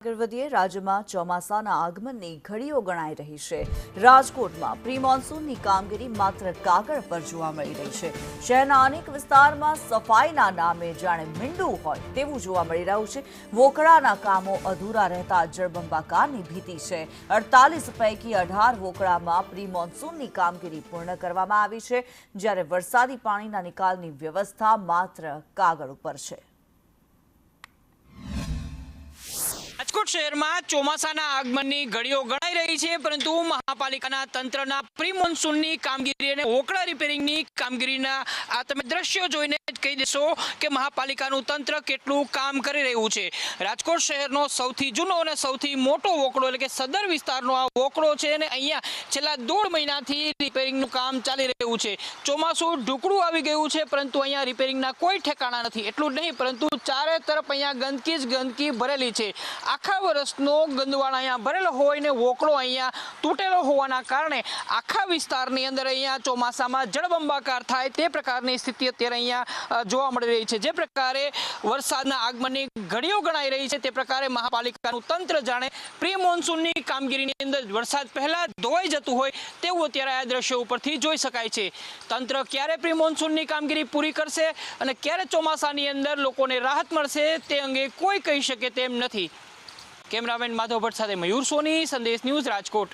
આગળ વધીએ રાજ્યમાં ચોમાસાના આગમનની ઘડીઓ ગણાઈ રહી છે। રાજકોટમાં પ્રી મોન્સૂનની કામગીરી માત્ર કાગળ પર જોવા મળી રહી છે। શહેરના અનેક વિસ્તારમાં સફાઈના નામે જાણે મીંડું હોય તેવું જોવા મળી રહ્યું છે। વોકળાના કામો અધૂરા રહેતા જળબંબાકારની ભીતિ છે। 48 પૈકી 18 વોકળામાં પ્રી મોન્સૂનની કામગીરી પૂર્ણ કરવામાં આવી છે, જ્યારે વરસાદી પાણીના નિકાલની વ્યવસ્થા માત્ર કાગળ ઉપર છે। રાજકોટ શહેરમાં ચોમાસાના આગમનની ઘડીઓ ગણાઈ રહી છે, પરંતુ મહાપાલિકાના તંત્રના પ્રી મોન્સૂનની કામગીરી અને વોકળા રિપેરિંગની કામગીરીના આ તમે દ્રશ્યો જોઈને જ કહી દેશો કે મહાપાલિકાનું તંત્ર કેટલું કામ કરી રહ્યું છે। રાજકોટ શહેરનો સૌથી જૂનો અને સૌથી મોટો વોકળો એટલે કે સદર વિસ્તારનો આ વોકળો છે અને અહીંયા છેલ્લા 1.5 મહિનાથી રિપેરિંગનું કામ ચાલી રહ્યું છે। ચોમાસું ઢુકડું આવી ગયું છે, પરંતુ અહીંયા રિપેરિંગના કોઈ ઠેકાણા નથી। એટલું જ નહીં, પરંતુ ચારે તરફ અહીંયા ગંદકી જ ગંદકી ભરેલી છે। આખા વર્ષનો ગંદવાળ અહીંયા ભરેલો હોય ને વોકળો અહીંયા તૂટેલો હોવાના કારણે આખા વિસ્તારની અંદર અહીંયા ચોમાસામાં જળબંબાકાર થાય તે પ્રકારની સ્થિતિ અત્યારે અહીંયા જોવા મળી રહી છે। જે પ્રકારે વરસાદના આગમનની ઘડીઓ ગણાઈ રહી છે તે પ્રકારે મહાપાલિકાનું તંત્ર જાણે પ્રી મોન્સૂનની કામગીરીની અંદર વરસાદ પહેલા ધોવાઈ જતું હોય તેવું અત્યારે આ દ્રશ્યો ઉપરથી જોઈ શકાય છે। તંત્ર ક્યારે પ્રી મોન્સૂનની કામગીરી પૂરી કરશે અને ક્યારે ચોમાસાની અંદર લોકોને રાહત મળશે તે અંગે કોઈ કહી શકે તેમ નથી। કેમેરામેન માધવ ભટ્ટ સાથે મયુર સોની, સંદેશ ન્યૂઝ, રાજકોટ।